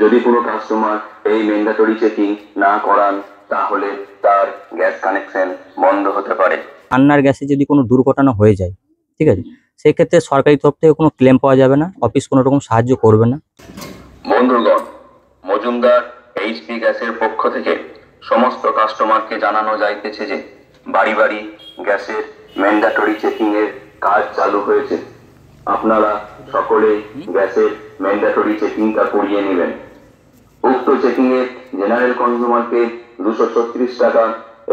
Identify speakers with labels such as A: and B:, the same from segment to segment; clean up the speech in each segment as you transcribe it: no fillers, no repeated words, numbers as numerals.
A: যদি কোনো কাস্টমার এই ম্যান্ডেটরি চেকিং না করান তাহলে তার গ্যাস কানেকশন বন্ধ হতে পারে।
B: রান্নার গ্যাসে যদি কোনো দুর্ঘটনা হয়ে যায়, ঠিক আছে, সেই ক্ষেত্রে সরকারি তরফ থেকে কোনো ক্লেম পাওয়া যাবে না, অফিস কোনো রকম সাহায্য করবে না।
A: বন্ধুগণ, মজুমদার এইচপি গ্যাসের পক্ষ থেকে সমস্ত কাস্টমারকে জানানো যাইতেছে যে বাড়ি বাড়ি গ্যাসের ম্যান্ডেটরি চেকিং এর কাজ চালু হয়েছে। আপনারা সকলে গ্যাসের ম্যান্ডেটরি চেকিংটা করিয়ে নেবেন। উক্ত চেকিং এর জেনারেল কনজিউমারকে 236 টাকা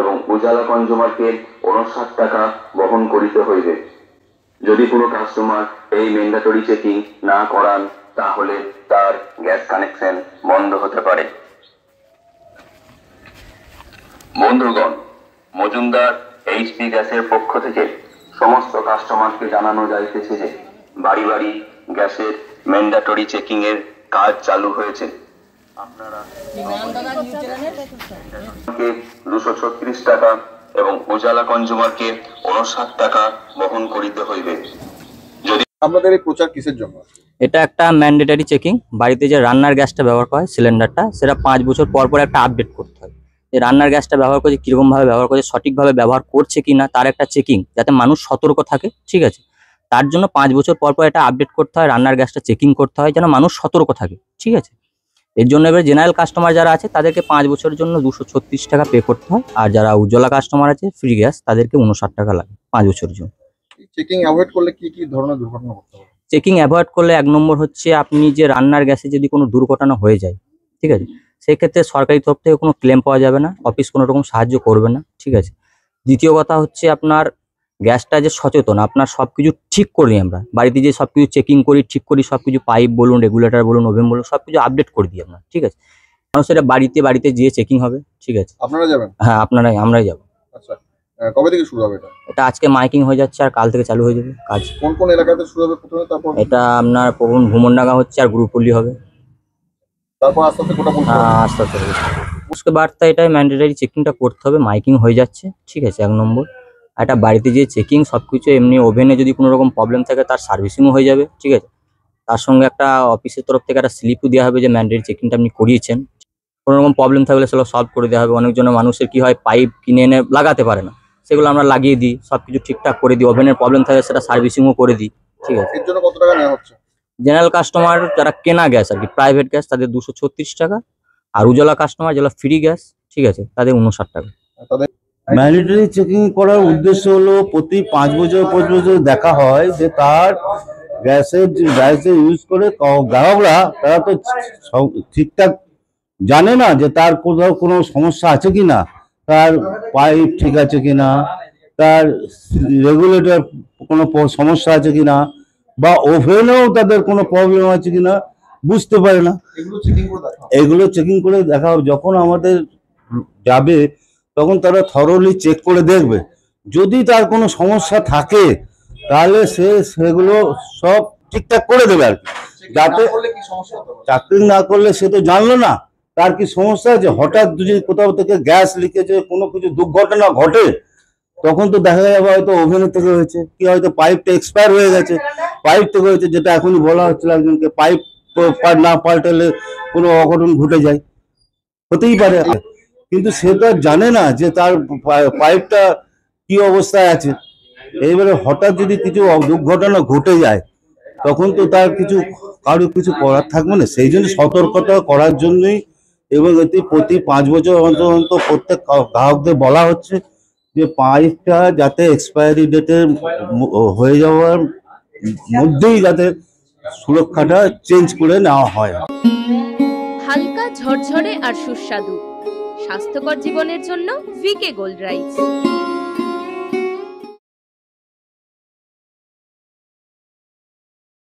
A: এবং উজালা কনজিউমারকে 59 টাকা বহন করিতে হইবে। যদি কোনো কাস্টমার এই ম্যান্ডেটরি চেকিং না করান তাহলে তার গ্যাস কানেকশন বন্ধ হতে পারে। বন্ধুগণ, মজুমদার এইচপি গ্যাসের পক্ষ থেকে সমস্ত কাস্টমারকে জানানো যাইতেছে যে বাড়ি বাড়ি গ্যাসের ম্যান্ডেটরি চেকিং এর কাজ চালু হয়েছে। আপনারা 236 টাকা এবং উজালা কনজিউমারকে 59 টাকা বহন করিতে হইবে। যদি
C: আপনাদের এই প্রচার কিসের জন্য?
B: এটা একটা ম্যান্ডেটরি চেকিং। বাড়িতে যে রান্নার গ্যাসটা ব্যবহার করা হয় সিলিন্ডারটা, সেটা 5 বছর পর পর একটা আপডেট করতে হয়। যে রান্নার গ্যাসটা ব্যবহার করছে কিরকম ভাবে ব্যবহার করছে, সঠিকভাবে ব্যবহার করছে কিনা তার একটা চেকিং, যাতে মানুষ সতর্ক থাকে, ঠিক আছে। তার জন্য 5 বছর পর পর এটা আপডেট করতে হয়, রান্নার গ্যাসটা চেকিং করতে হয় যেন মানুষ সতর্ক থাকে, ঠিক আছে। এর জন্য এবার জেনারেল কাস্টমার যারা আছে তাদেরকে 5 বছরের জন্য 236 টাকা পে করতে হয়, আর যারা উজ্জ্বলা কাস্টমার আছে ফ্রি গ্যাস তাদেরকে 59 টাকা লাগে 5 বছরের জন্য।
C: চেকিং অ্যাভয়েড করলে কি কি ধরনের দুর্ঘটনা ঘটতে পারে?
B: চেকিং অ্যাভয়েড করলে 1 নম্বর হচ্ছে আপনি যে রান্নার গ্যাসে যদি কোনো দুর্ঘটনা হয়ে যায়, ঠিক আছে, সেই ক্ষেত্রে সরকারি তরফ থেকে কোনো ক্লেম পাওয়া যাবে না, অফিস কোনো রকম সাহায্য করবে না, ঠিক আছে। দ্বিতীয় কথা হচ্ছে আপনার গ্যাসটা যে সচেতন, আপনার সবকিছু ঠিক করি আমরা বাড়িতে, যে সবকিছু চেকিং করি, ঠিক করি, সবকিছু পাইপ বলুন, রেগুলেটর বলুন, ওভেন বলুন, সবকিছু আপডেট করে দিই আপনার, ঠিক আছে। কারণ সেটা বাড়িতে বাড়িতে গিয়ে চেকিং হবে, ঠিক আছে।
C: আপনারা যাবেন?
B: হ্যাঁ, আমরাই যাবো।
C: আচ্ছা, কবে থেকে শুরু হবে এটা?
B: এটা আজকে মাইকিং হয়ে যাচ্ছে আর কাল থেকে চালু হয়ে যাবে কাজ।
C: কোন কোন এলাকাতে শুরু হবে প্রথমে, তারপর?
B: এটা আপনার প্রথম ভুমনডাঙ্গা হচ্ছে আর গ্রুপপল্লী হবে,
C: তারপর আস্তে আস্তে গোটা বলতে
B: আস্তে আস্তে उसके বার্তা এটাই ম্যান্ডেটরি চেকিংটা করতে হবে। মাইকিং হয়ে যাচ্ছে, ঠিক আছে, 1 নম্বর। এটা বাড়িতে যে চেকিং সবকিছু, এমনি ওভেনে যদি কোনো রকম প্রবলেম থাকে তার সার্ভিসিংও হয়ে যাবে, ঠিক আছে। তার সঙ্গে একটা অফিসের তরফ থেকে একটা স্লিপও দেওয়া হবে যে ম্যান্ডেটরি চেকিংটা আপনি করিয়েছেন। কোনো রকম প্রবলেম থাকলে সেগুলো সলভ করে দেওয়া হবে। অনেকজনের মানুষের কি হয়, পাইপ কিনে এনে লাগাতে পারে না, সেগুলো আমরা লাগিয়ে দিই, সবকিছু ঠিকঠাক করে দিই। ওভেনের প্রবলেম থাকে সেটা সার্ভিসিংও করে দিই, ঠিক আছে।
C: এর জন্য কত টাকা নেওয়া হচ্ছে?
B: জেনারেল কাস্টমার যারা কেনা গ্যাস আর কি, প্রাইভেট গ্যাস, তাদের 236 টাকা, আর উজ্জ্বলা কাস্টমার যারা ফ্রি গ্যাস, ঠিক আছে, তাদের 59 টাকা।
D: ম্যান্ডেটরি চেকিং করার উদ্দেশ্য হলো প্রতি 5 বছর দেখা হয় যে তার গ্যাস ইউজ করে গ্রাহকরা, তারা তো ঠিকঠাক জানে না যে তার কোথাও কোনো সমস্যা আছে কিনা, তার পাইপ ঠিক আছে কিনা, তার রেগুলেটর কোনো সমস্যা আছে কিনা, বা ওভেনেও তাদের কোনো প্রবলেম আছে কিনা বুঝতে পারে না। এগুলো চেকিং করে দেখা হবে। যখন আমাদের যাবে তখন তারা থরলি চেক করে দেখবে, যদি তার কোনো সমস্যা থাকে তাহলে সেগুলো সব ঠিকঠাক করে দেবে আর কি। যাতে চাকরি না করলে সে তো জানলো না তার কি সমস্যা আছে। হঠাৎ যদি কোথাও থেকে গ্যাস লিকেজে কোনো কিছু দুর্ঘটনা ঘটে, তখন তো দেখা যাবে হয়তো ওভেনের থেকে হয়েছে, কি হয়তো পাইপটা এক্সপায়ার হয়ে গেছে, পাইপ থেকে হয়েছে, যেটা এখনই বলা হচ্ছিল একজনকে, পাইপ না পাল্টালে কোনো অঘটন ঘটে যায়, হতেই পারে। কিন্তু সে তো জানে না যে তার পাইপটা কি অবস্থায় আছে। এইবারে হঠাৎ যদি কিছু দুর্ঘটনা ঘটে যায় তখন তো তার কারো কিছু করার থাকবে না। সেই জন্য সতর্কতা করার জন্যই, এবং এটি প্রতি 5 বছর অন্তর প্রত্যেক গ্রাহকদের বলা হচ্ছে যে পাইপটা যাতে এক্সপায়ারি ডেটের হয়ে যাওয়ার মধ্যেই যাতে সুরক্ষাটা চেঞ্জ করে নেওয়া হয়।
E: হালকা, ঝরঝরে আর সুস্বাদু স্বাস্থ্যকর জীবনের জন্য ভিকে গোল্ড রাইস।